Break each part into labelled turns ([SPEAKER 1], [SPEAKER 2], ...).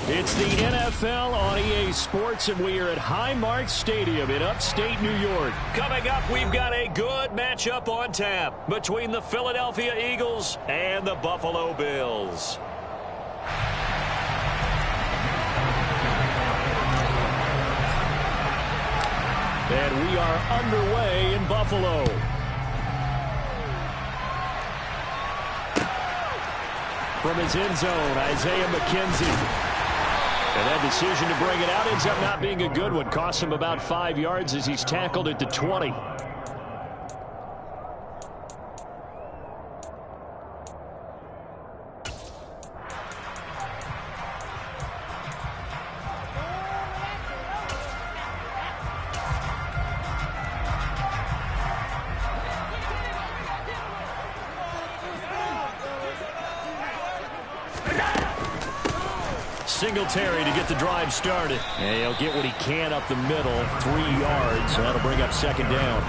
[SPEAKER 1] It's the NFL on EA Sports, and we are at Highmark Stadium in upstate New York. Coming up, we've got a good matchup on tap between the Philadelphia Eagles and the Buffalo Bills. And we are underway in Buffalo. From his end zone, Isaiah McKenzie. And that decision to bring it out ends up not being a good one. Costs him about 5 yards as he's tackled at the 20. Singletary to get the drive started. And he'll get what he can up the middle, 3 yards. So that'll bring up second down.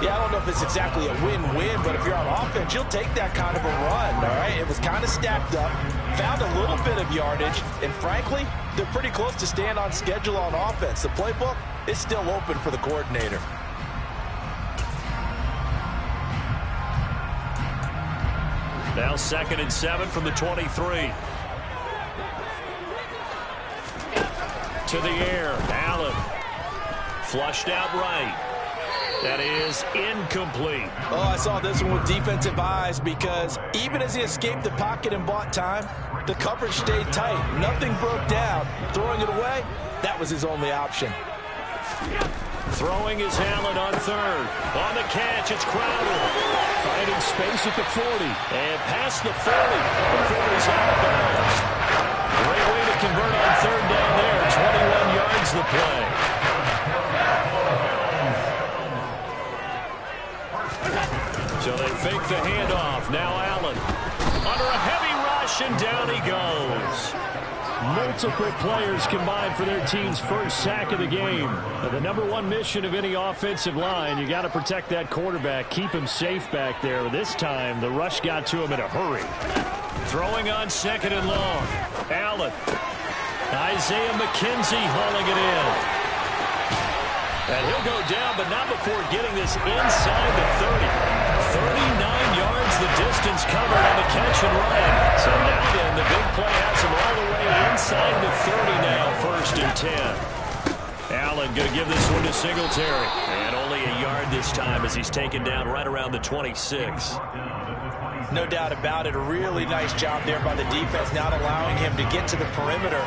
[SPEAKER 2] Yeah, I don't know if it's exactly a win-win, but if you're on offense, you'll take that kind of a run, all right? It was kind of stacked up, found a little bit of yardage, and frankly, they're pretty close to staying on schedule on offense. The playbook is still open for the coordinator.
[SPEAKER 1] Now 2nd and 7 from the 23. To the air, Allen. Flushed out right. That is incomplete.
[SPEAKER 2] Oh, I saw this one with defensive eyes because even as he escaped the pocket and bought time, the coverage stayed tight. Nothing broke down. Throwing it away, that was his only option.
[SPEAKER 1] Throwing is Allen on third. On the catch, it's Crowder. Finding space at the 40. And past the 40. Before he's out of bounds. Great way to convert on third down there. 21 yards the play. So they fake the handoff. Now Allen. Under a heavy rush, and down he goes. Multiple players combined for their team's first sack of the game. Now, the #1 mission of any offensive line, you got to protect that quarterback, keep him safe back there. This time, the rush got to him in a hurry. Throwing on 2nd and long. Allen. Isaiah McKenzie hauling it in. And he'll go down, but not before getting this inside the 30. 39 yards the distance covered on the catch and run. So now then, the big play has him all the way inside the 30 now, 1st and 10. Allen going to give this one to Singletary. And only a yard this time as he's taken down right around the 26.
[SPEAKER 2] No doubt about it. A really nice job there by the defense, not allowing him to get to the perimeter.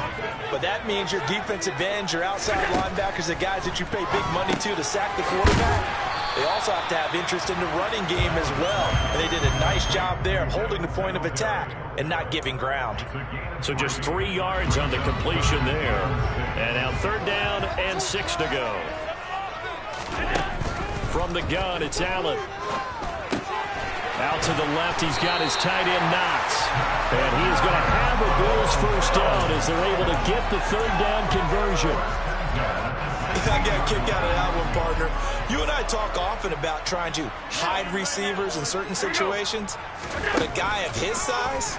[SPEAKER 2] But that means your defensive ends, your outside linebackers, the guys that you pay big money to sack the quarterback, they also have to have interest in the running game as well. And they did a nice job there of holding the point of attack and not giving ground.
[SPEAKER 1] So just 3 yards on the completion there. And now 3rd down and 6 to go. From the gun, it's Allen. Out to the left, he's got his tight end Knox. And he is going to have a Bills first down as they're able to get the 3rd down conversion.
[SPEAKER 2] I got a kick out of that one, partner. You and I talk often about trying to hide receivers in certain situations. But a guy of his size,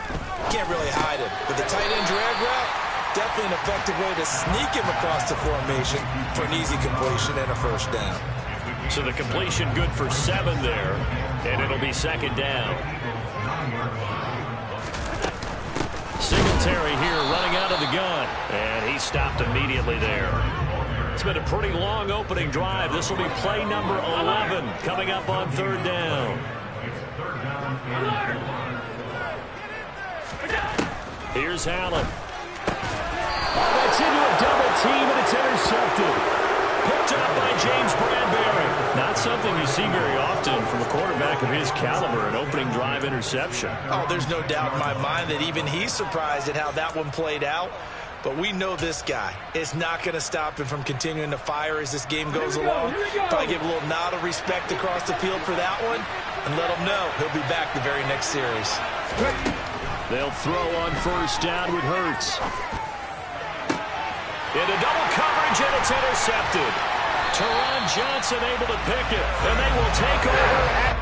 [SPEAKER 2] can't really hide him. But the tight end drag route, definitely an effective way to sneak him across the formation for an easy completion and a first down.
[SPEAKER 1] So the completion good for 7 there, and it'll be 2nd down. Singletary here running out of the gun, and he stopped immediately there. It's been a pretty long opening drive. This will be play number 11 coming up on 3rd down. Here's Allen. Oh, that's into a double team, and it's intercepted. Picked up by James Bradbury. Not something you see very often from a quarterback of his caliber, an opening drive interception.
[SPEAKER 2] Oh, there's no doubt in my mind that even he's surprised at how that one played out. But we know this guy is not going to stop him from continuing to fire as this game goes along. Probably give a little nod of respect across the field for that one and let him know he'll be back the very next series.
[SPEAKER 1] They'll throw on 1st down with Hurts. Into double coverage, and it's intercepted. Teron Johnson able to pick it, and they will take over.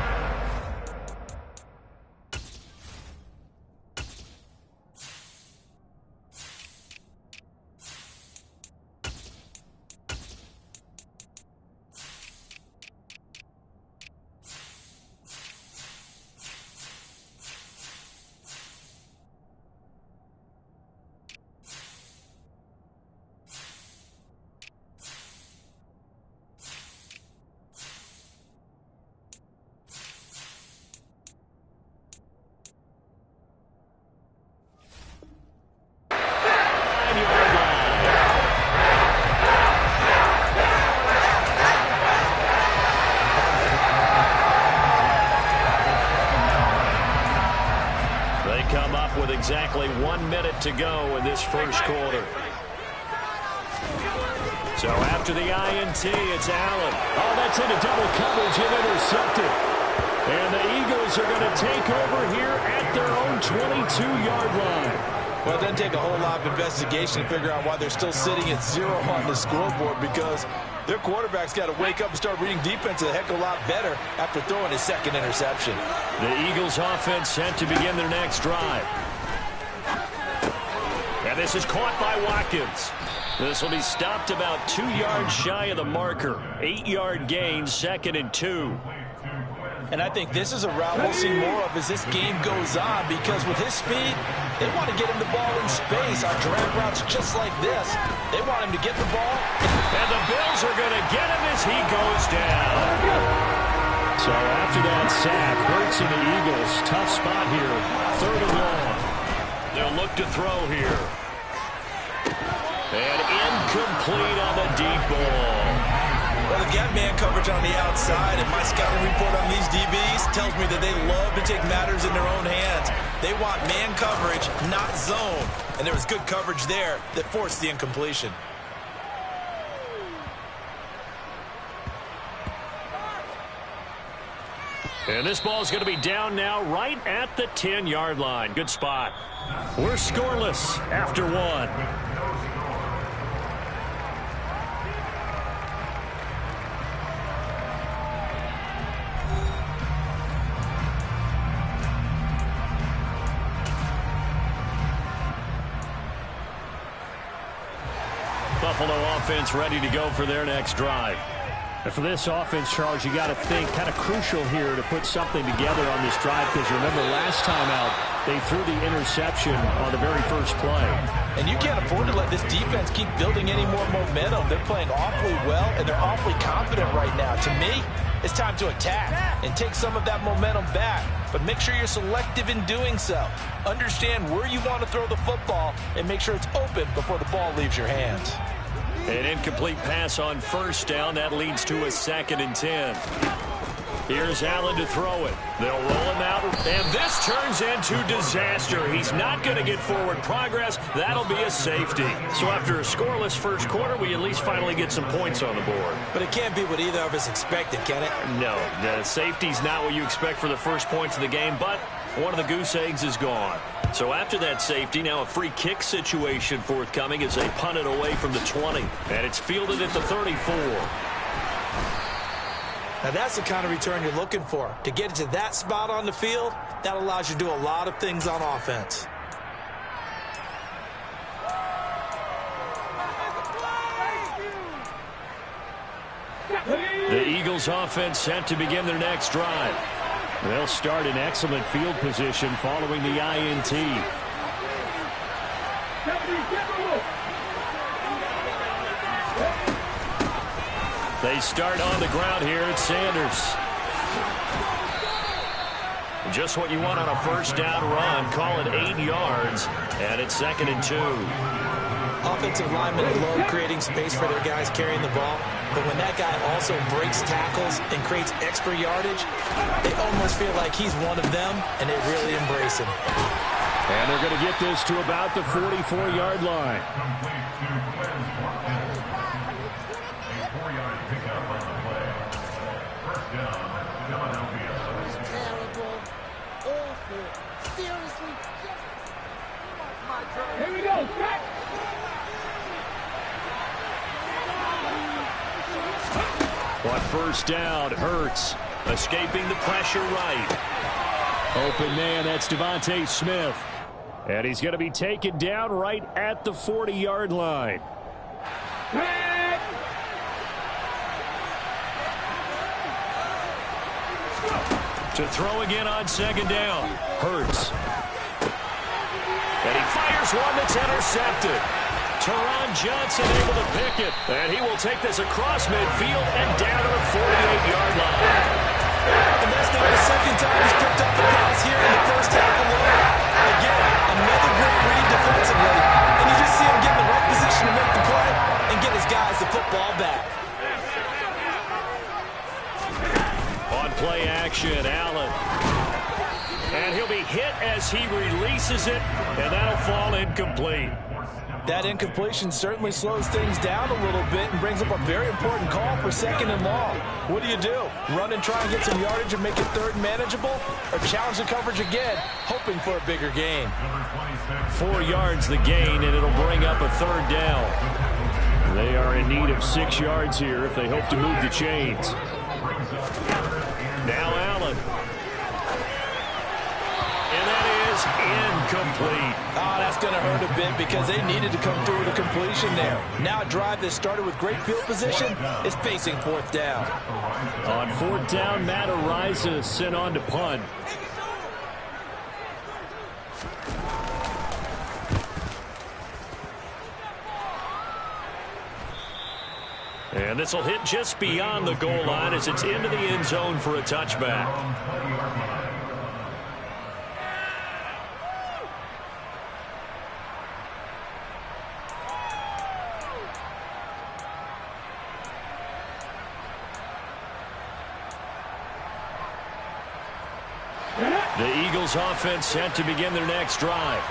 [SPEAKER 1] exactly 1 minute to go in this first quarter. So after the INT, it's Allen. Oh, that's into double coverage and intercepted. And the Eagles are going to take over here at their own 22-yard line.
[SPEAKER 2] Well, it doesn't take a whole lot of investigation to figure out why they're still sitting at 0 on the scoreboard, because their quarterback's got to wake up and start reading defense a heck of a lot better after throwing his second interception.
[SPEAKER 1] The Eagles offense set to begin their next drive. And this is caught by Watkins. This will be stopped about 2 yards shy of the marker. 8-yard gain, 2nd and 2.
[SPEAKER 2] And I think this is a route we'll see more of as this game goes on, because with his speed, they want to get him the ball in space on drag routes just like this. They want him to get the ball.
[SPEAKER 1] And the Bills are going to get him as he goes down. So after that sack, Hurts and the Eagles, tough spot here. 3rd and long. They'll look to throw here. And incomplete on the deep ball.
[SPEAKER 2] Well, they got man coverage on the outside, and my scouting report on these DBs tells me that they love to take matters in their own hands. They want man coverage, not zone. And there was good coverage there that forced the incompletion.
[SPEAKER 1] And this ball is going to be down now right at the 10-yard line. Good spot. We're scoreless after 1. Buffalo offense ready to go for their next drive. And for this offense, Charles, you got to think kind of crucial here to put something together on this drive, because remember last time out, they threw the interception on the very first play.
[SPEAKER 2] And you can't afford to let this defense keep building any more momentum. They're playing awfully well, and they're awfully confident right now. To me, it's time to attack and take some of that momentum back. But make sure you're selective in doing so. Understand where you want to throw the football and make sure it's open before the ball leaves your hands.
[SPEAKER 1] An incomplete pass on first down. That leads to a 2nd and 10. Here's Allen to throw it. They'll roll him out, and this turns into disaster. He's not going to get forward progress. That'll be a safety. So after a scoreless first quarter, we at least finally get some points on the board.
[SPEAKER 2] But it can't be what either of us expected, can it?
[SPEAKER 1] No, the safety's not what you expect for the first points of the game, but one of the goose eggs is gone. So after that safety, now a free kick situation forthcoming as they punt it away from the 20. And it's fielded at the 34.
[SPEAKER 2] Now that's the kind of return you're looking for. To get it to that spot on the field, that allows you to do a lot of things on offense.
[SPEAKER 1] The Eagles offense set to begin their next drive. They'll start in excellent field position following the INT. They start on the ground here at Sanders. Just what you want on a first down run. Call it 8 yards, and it's 2nd and 2.
[SPEAKER 2] Offensive linemen love creating space for their guys carrying the ball, but when that guy also breaks tackles and creates extra yardage, they almost feel like he's one of them, and they really embrace him.
[SPEAKER 1] And they're going to get this to about the 44-yard line.
[SPEAKER 3] Here we go, Jack.
[SPEAKER 1] On first down, Hurts escaping the pressure right. Open man, that's Devontae Smith. And he's going to be taken down right at the 40-yard line. To throw again on 2nd down, Hurts. And he fires one that's intercepted. Teron Johnson able to pick it. And he will take this across midfield and down to the 48-yard line.
[SPEAKER 2] And that's now the second time he's picked up a pass here in the first half alone. Again, another great read defensively. And you just see him get in the right position to make the play and get his guys the football back.
[SPEAKER 1] On play action, Allen. And he'll be hit as he releases it, and that'll fall incomplete.
[SPEAKER 2] That incompletion certainly slows things down a little bit and brings up a very important call for 2nd and long. What do you do? Run and try and get some yardage and make it 3rd manageable? Or challenge the coverage again, hoping for a bigger gain?
[SPEAKER 1] 4 yards the gain, and it'll bring up a 3rd down. They are in need of 6 yards here if they hope to move the chains. Now Allen. And that is incomplete.
[SPEAKER 2] Oh, that's going to hurt a bit because they needed to come through with a completion there. Now a drive that started with great field position is facing 4th down.
[SPEAKER 1] On 4th down, Matt Ariza sent on to punt. And this will hit just beyond the goal line as it's into the end zone for a touchback. The Eagles offense set to begin their next drive.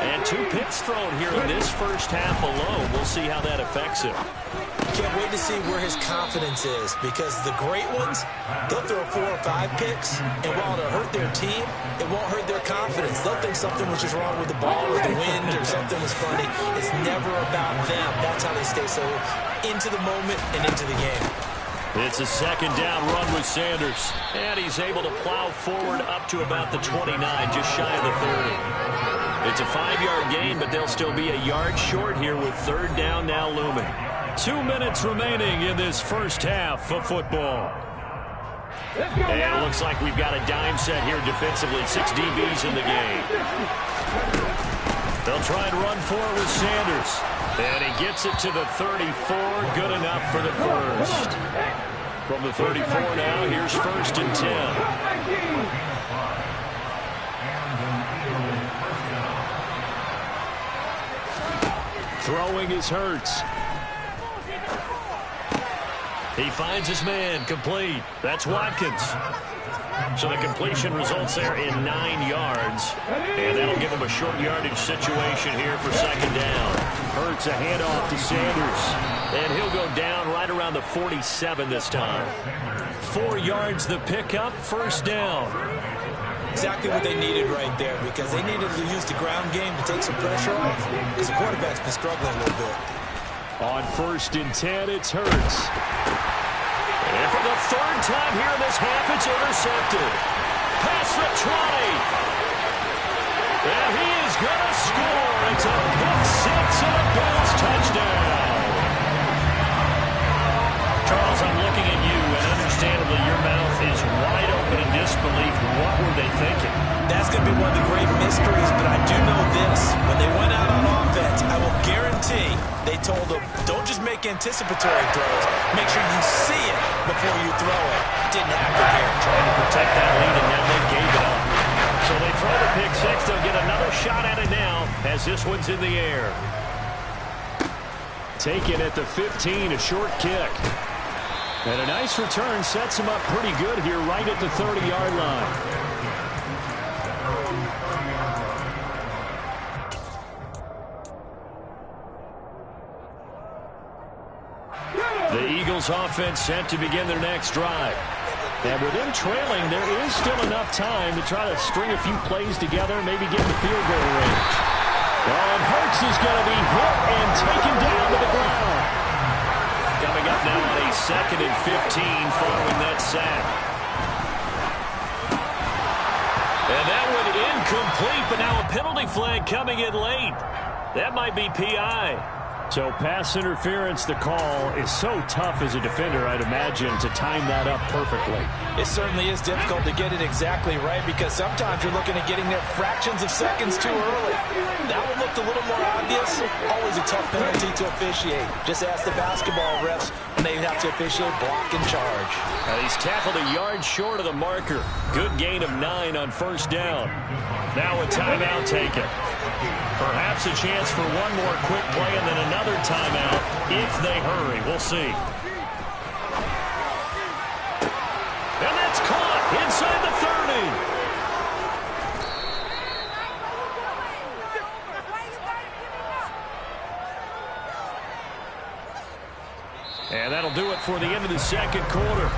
[SPEAKER 1] And 2 picks thrown here in this first half alone. We'll see how that affects him.
[SPEAKER 2] Can't wait to see where his confidence is, because the great ones, they'll throw 4 or 5 picks, and while it'll hurt their team, it won't hurt their confidence. They'll think something was just wrong with the ball or the wind or something was funny. It's never about them. That's how they stay so into the moment and into the game.
[SPEAKER 1] It's a 2nd down run with Sanders. And he's able to plow forward up to about the 29, just shy of the 30. It's a 5-yard gain, but they'll still be a yard short here with 3rd down now looming. 2 minutes remaining in this first half of football. And it looks like we've got a dime set here defensively. 6 DBs in the game. They'll try and run forward with Sanders. And he gets it to the 34. Good enough for the first. From the 34 now, here's 1st and 10. Throwing is Hurts. He finds his man, complete. That's Watkins. So the completion results there in 9 yards. And that'll give him a short yardage situation here for 2nd down. Hurts a handoff to Sanders. And he'll go down right around the 47 this time. 4 yards the pickup, 1st down.
[SPEAKER 2] Exactly what they needed right there, because they needed to use the ground game to take some pressure off, because the quarterback's been struggling a little bit.
[SPEAKER 1] On 1st and 10, it's Hurts. And for the 3rd time here in this half, it's intercepted. Past the 20. And he is going to score. It's a pick 6 and a Bills touchdown. Charles, I'm looking at you, and understandably your mouth is wide open in disbelief. What were they thinking?
[SPEAKER 2] That's going to be one of the great mysteries, but I do know this. When they went out on offense, I will guarantee they told them, don't just make anticipatory throws. Make sure you see it before you throw it. Didn't happen here.
[SPEAKER 1] Trying to protect that lead, and now they gave it up. So they throw the pick 6. They'll get another shot at it now as this one's in the air. Taken at the 15, a short kick. And a nice return sets him up pretty good here right at the 30-yard line. The Eagles offense set to begin their next drive. And with them trailing, there is still enough time to try to string a few plays together, maybe get in the field goal range. And Hurts is going to be hit and taken down to the ground. Coming up now on a 2nd and 15 following that sack. And that one incomplete, but now a penalty flag coming in late. That might be PI. So pass interference, the call is so tough as a defender, I'd imagine, to time that up perfectly.
[SPEAKER 2] It certainly is difficult to get it exactly right, because sometimes you're looking at getting there fractions of seconds too early. That one looked a little more obvious. Always a tough penalty to officiate. Just ask the basketball refs when they have to officiate block and charge.
[SPEAKER 1] He's tackled a yard short of the marker. Good gain of 9 on 1st down. Now a timeout taken. Perhaps a chance for one more quick play and then another timeout if they hurry. We'll see. And that's caught inside the 30. before the end of the second quarter.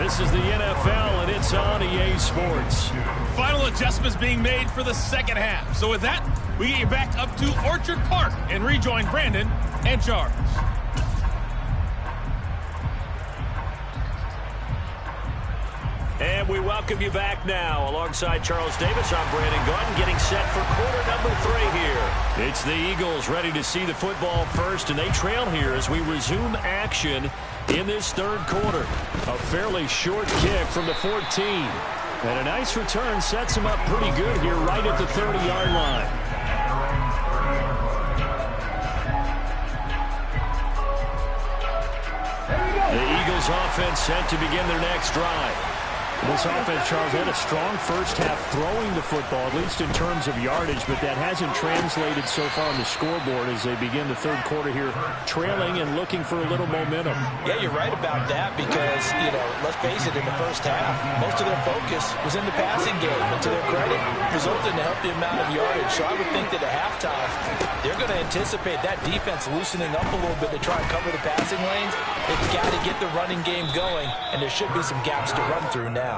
[SPEAKER 1] This is the NFL, and it's on EA Sports.
[SPEAKER 4] Final adjustments being made for the second half. So with that, we get you back up to Orchard Park and rejoin Brandon and Charles.
[SPEAKER 1] And we welcome you back now. Alongside Charles Davis, I'm Brandon Gunn, getting set for quarter number 3 here. It's the Eagles ready to see the football first, and they trail here as we resume action in this third quarter. A fairly short kick from the 14. And a nice return sets them up pretty good here right at the 30-yard line. The Eagles offense set to begin their next drive. This offense, Charles, had a strong first half throwing the football, at least in terms of yardage, but that hasn't translated so far on the scoreboard as they begin the third quarter here, trailing and looking for a little momentum.
[SPEAKER 2] Yeah, you're right about that because, let's face it, in the first half, most of their focus was in the passing game. And to their credit, resulted in a healthy amount of yardage. So I would think that at halftime, they're going to anticipate that defense loosening up a little bit to try and cover the passing lanes. They've got to get the running game going, and there should be some gaps to run through now.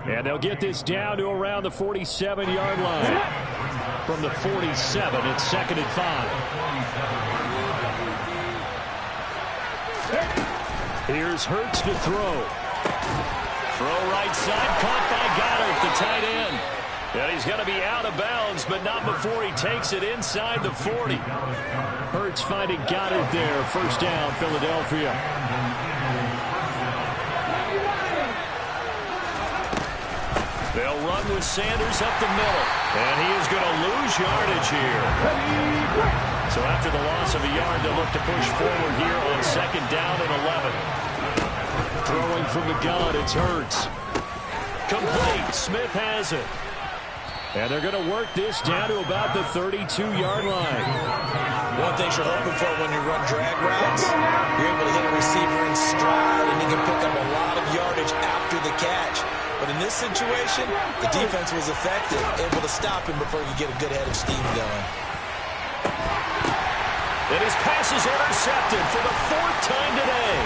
[SPEAKER 1] And they'll get this down to around the 47-yard line. From the 47, it's 2nd and 5. Here's Hurts to throw. Throw right side, caught by Goddard, the tight end. And he's going to be out of bounds, but not before he takes it inside the 40. Hurts finding Goddard there. First down, Philadelphia. They'll run with Sanders up the middle. And he is going to lose yardage here. So after the loss of a yard, they'll look to push forward here on 2nd down and 11. Throwing from the gun, it's Hurts. Complete. Smith has it. And they're going to work this down to about the 32-yard line.
[SPEAKER 2] One thing you're hoping for when you run drag routes, you're able to hit a receiver in stride, and he can pick up a lot of yardage after the catch. But in this situation, the defense was effective, able to stop him before he could get a good head of steam going.
[SPEAKER 1] And his pass is intercepted for the 4th time today.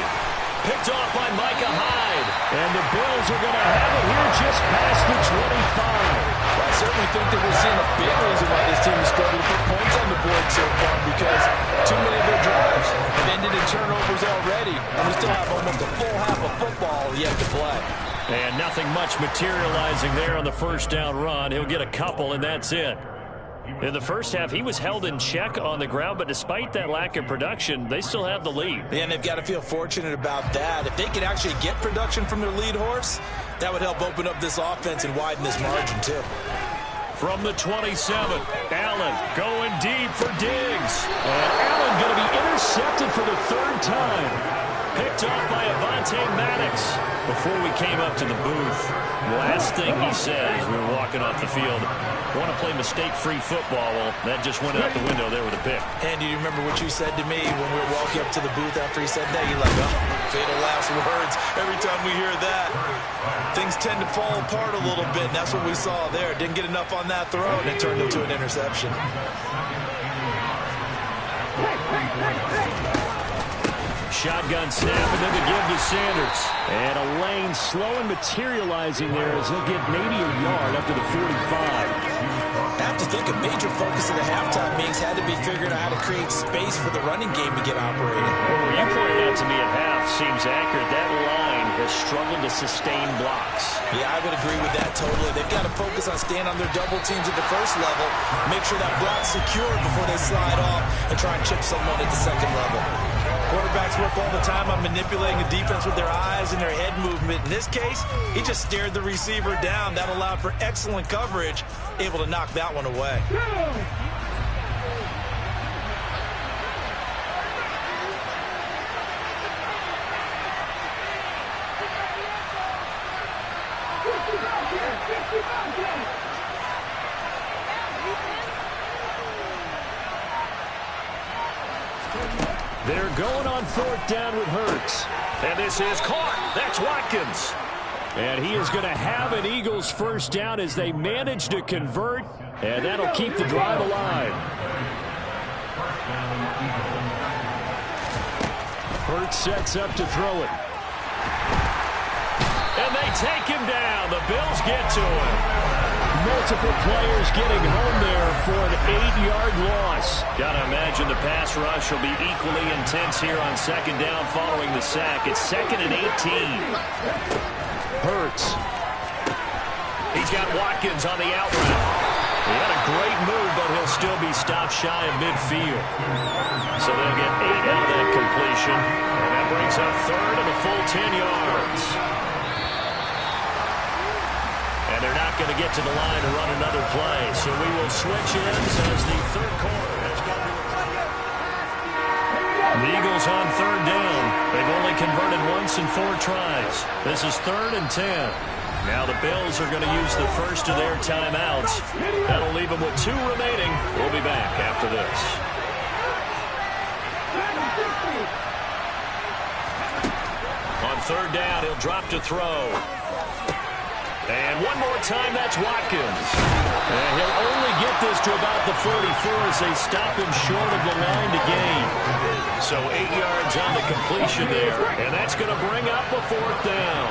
[SPEAKER 1] Picked off by Micah Hyde. And the Bills are going to have it here just past the 25.
[SPEAKER 2] I certainly think that we're seeing a big reason why this team is struggling to put points on the board so far, because too many of their drives have ended in turnovers already, and we still have almost a full half of football yet to play.
[SPEAKER 1] And nothing much materializing there on the first down run. He'll get a couple, and that's it. In the first half, he was held in check on the ground, but despite that lack of production, they still have the lead.
[SPEAKER 2] And they've got to feel fortunate about that. If they could actually get production from their lead horse, that would help open up this offense and widen this margin, too.
[SPEAKER 1] From the 27, Allen going deep for Diggs. And Allen going to be intercepted for the 3rd time. Picked off by Avonte Maddox before we came up to the booth. Last thing he said as we were walking off the field, want to play mistake-free football. Well, that just went out the window there with a pick.
[SPEAKER 2] And do you remember what you said to me when we were walking up to the booth after he said that? You're like, oh, fatal last words. Every time we hear that, things tend to fall apart a little bit, and that's what we saw there. Didn't get enough on that throw, and it turned into an interception.
[SPEAKER 1] Shotgun snap, and then the give to Sanders. And a lane slow and materializing there as he'll get maybe a yard up to the 45.
[SPEAKER 2] I have to think a major focus of the halftime meetings had to be figuring out how to create space for the running game to get operating.
[SPEAKER 1] Well, you pointed out to me at half, seems accurate. That line has struggled to sustain blocks.
[SPEAKER 2] Yeah, I would agree with that totally. They've got to focus on staying on their double teams at the first level, make sure that block's secured before they slide off and try and chip someone at the second level. Quarterbacks work all the time on manipulating the defense with their eyes and their head movement. In this case, he just stared the receiver down. That allowed for excellent coverage, able to knock that one away.
[SPEAKER 1] They're going on 4th down with Hurts. And this is caught. That's Watkins. And he is going to have an Eagles first down as they manage to convert. And that'll keep the drive alive. Hurts sets up to throw it. And they take him down. The Bills get to him. Multiple players getting home there for an 8-yard loss. Gotta imagine the pass rush will be equally intense here on second down following the sack. It's 2nd and 18. Hurts. He's got Watkins on the out route. He had a great move, but he'll still be stopped shy of midfield. So they'll get 8 out of that completion. And that brings up 3rd and a full 10 yards. And they're not going to get to the line to run another play. So we will switch ends as the third quarter has gone to a play. The Eagles on 3rd down. They've only converted once in 4 tries. This is 3rd and 10. Now the Bills are going to use the first of their timeouts. That'll leave them with 2 remaining. We'll be back after this. On 3rd down, he'll drop to throw. And one more time, that's Watkins. And he'll only get this to about the 44 as they stop him short of the line to gain. So 8 yards on the completion there. And that's going to bring up a 4th down.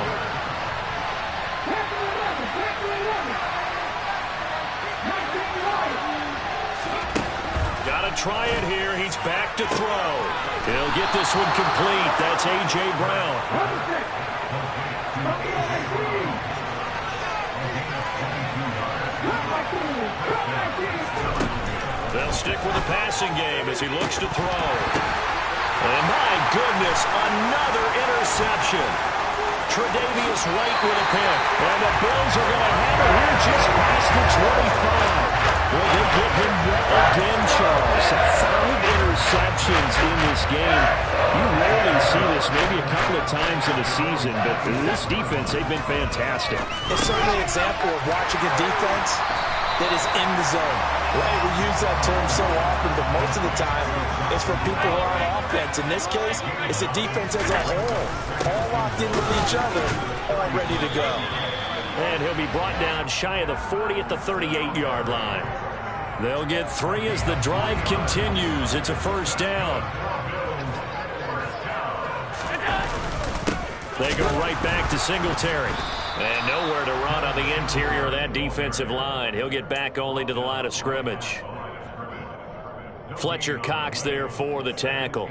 [SPEAKER 1] Got to try it here. He's back to throw. He'll get this one complete. That's A.J. Brown. They'll stick with the passing game as he looks to throw. And my goodness, another interception. Tre'Davious White with a pick. And the Bills are going to have it here just past the 25. Well, they get him wet again, Charles. 5 interceptions in this game. You rarely see this, maybe a couple of times in a season, but this defense, they've been fantastic.
[SPEAKER 2] It's certainly an example of watching a defense that is in the zone. Right? We use that term so often, but most of the time it's for people who are on offense. In this case, it's a defense as a whole, all locked in with each other, all ready to go.
[SPEAKER 1] And he'll be brought down shy of the 40 at the 38-yard line. They'll get 3 as the drive continues. It's a 1st down. They go right back to Singletary. And nowhere to run on the interior of that defensive line. He'll get back only to the line of scrimmage. Fletcher Cox there for the tackle.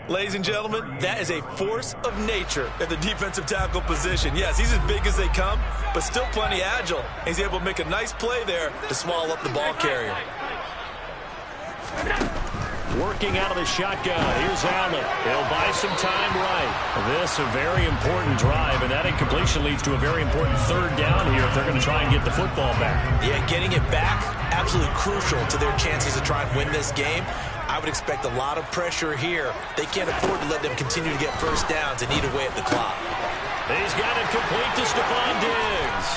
[SPEAKER 2] Ladies and gentlemen, that is a force of nature at the defensive tackle position. Yes, he's as big as they come, but still plenty agile. He's able to make a nice play there to swallow up the ball carrier.
[SPEAKER 1] Working out of the shotgun. Here's Allen. He'll buy some time right. This a very important drive, and that incompletion leads to a very important 3rd down here if they're going to try and get the football back. Yeah, getting it back, absolutely crucial to their chances to try and win this game. I would expect a lot of pressure here. They can't afford to let them continue to get 1st downs and eat away at the clock. He's got it complete to Stephon Diggs.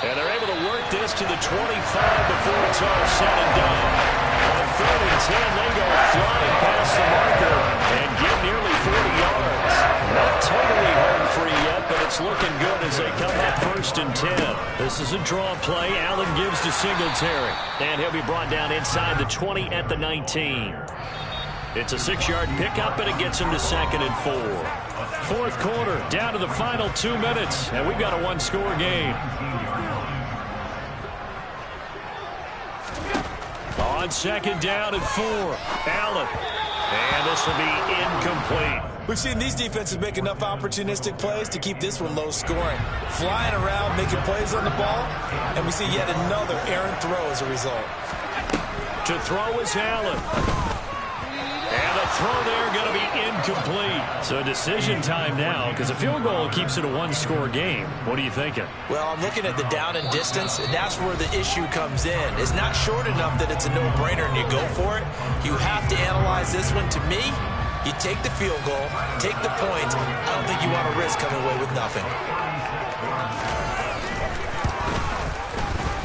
[SPEAKER 1] And they're able to work this to the 25 before it's all said and done. On 3rd and 10, they go flying past the marker and get nearly 40 yards. Not totally home free yet, but it's looking good as they come up 1st and 10. This is a draw play. Allen gives to Singletary. And he'll be brought down inside the 20 at the 19. It's a 6-yard pickup, and it gets him to 2nd and 4. 4th quarter, down to the final 2 minutes, and we've got a 1-score game. On 2nd down and 4, Allen. And this will be incomplete. We've seen these defenses make enough opportunistic plays to keep this one low scoring. Flying around, making plays on the ball, and we see yet another errant throw as a result. To throw is Allen. And the throw there going to be incomplete. So decision time now, because a field goal keeps it a 1-score game. What are you thinking? Well, I'm looking at the down and distance, and that's where the issue comes in. It's not short enough that it's a no-brainer and you go for it. You have to analyze this one. To me, you take the field goal, take the points. I don't think you want to risk coming away with nothing.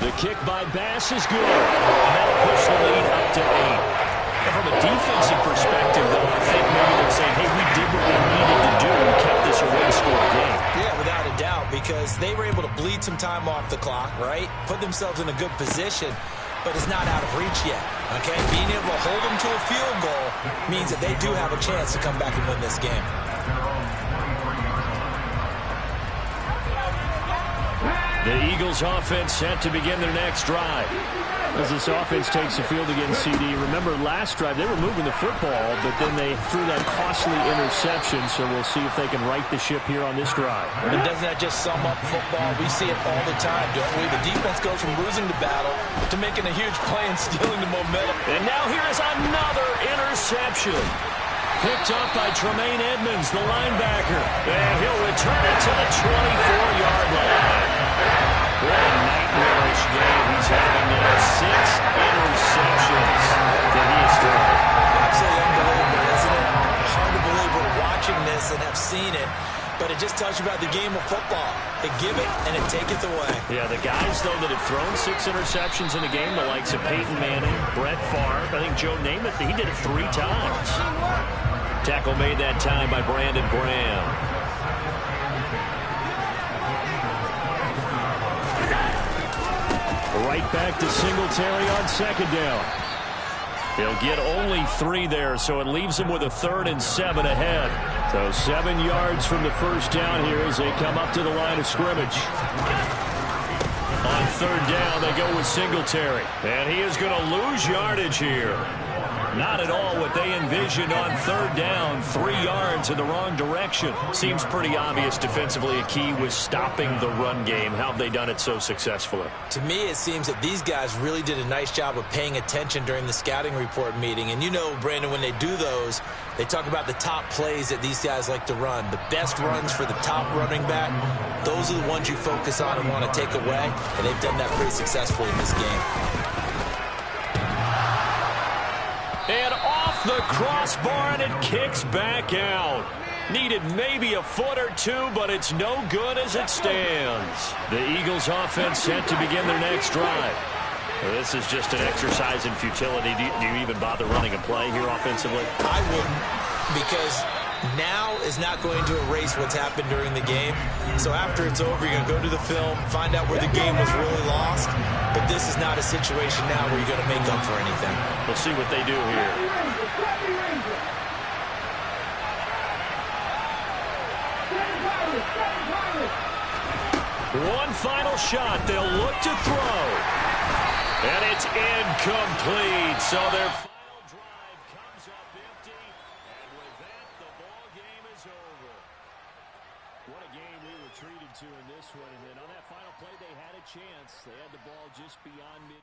[SPEAKER 1] The kick by Bass is good. And that'll push the lead up to 8. And from a defensive perspective, though, I think maybe they're saying, hey, we did what we needed to do and kept this a one-score game. Yeah, without a doubt, because they were able to bleed some time off the clock, right? Put themselves in a good position, but it's not out of reach yet.
[SPEAKER 2] Okay, being able to hold them to a field goal means that they do have a chance to come back and win this game.
[SPEAKER 1] The Eagles offense set to begin their next drive. As this offense takes the field against CD, remember last drive they were moving the football, but then they threw that costly interception, so we'll see if they can right the ship here on this drive.
[SPEAKER 2] And doesn't that just sum up football? We see it all the time, don't we? The defense goes from losing the battle to making a huge play and stealing the momentum.
[SPEAKER 1] And now here is another interception. Picked up by Tremaine Edmonds, the linebacker. And he'll return it to the 24-yard line. What a nightmarish game he's having now. 6 interceptions that he has thrown.
[SPEAKER 2] Absolutely unbelievable, isn't it? Hard to believe we're watching this and have seen it, but it just tells you about the game of football. They give it and it taketh away.
[SPEAKER 1] Yeah, the guys, though, that have thrown 6 interceptions in a game, the likes of Peyton Manning, Brett Favre, I think Joe Namath, he did it 3 times. Tackle made that time by Brandon Graham. Right back to Singletary on second down. He'll get only 3 there, so it leaves him with a 3rd and 7 ahead. So 7 yards from the first down here as they come up to the line of scrimmage. On 3rd down, they go with Singletary. And he is going to lose yardage here. Not at all what they envisioned on 3rd down. 3 yards in the wrong direction. Seems pretty obvious defensively a key was stopping the run game. How have they done it so successfully?
[SPEAKER 2] To me, it seems that these guys really did a nice job of paying attention during the scouting report meeting. And you know, Brandon, when they do those, they talk about the top plays that these guys like to run. The best runs for the top running back, those are the ones you focus on and want to take away. And they've done that pretty successfully in this game.
[SPEAKER 1] And off the crossbar, and it kicks back out. Needed maybe a foot or 2, but it's no good as it stands. The Eagles offense set to begin their next drive. Well, this is just an exercise in futility. Do you even bother running a play here offensively?
[SPEAKER 2] I wouldn't, because now is not going to erase what's happened during the game. So after it's over, you're going to go to the film, find out where the game was really lost. But this is not a situation now where you're going to make up for anything.
[SPEAKER 1] We'll see what they do here. One final shot. They'll look to throw. And it's incomplete. So their final drive comes up empty. And with that, the ball game is over. What a game we were treated to in this one. And then on that final play, they had a chance. They had the ball just beyond mid.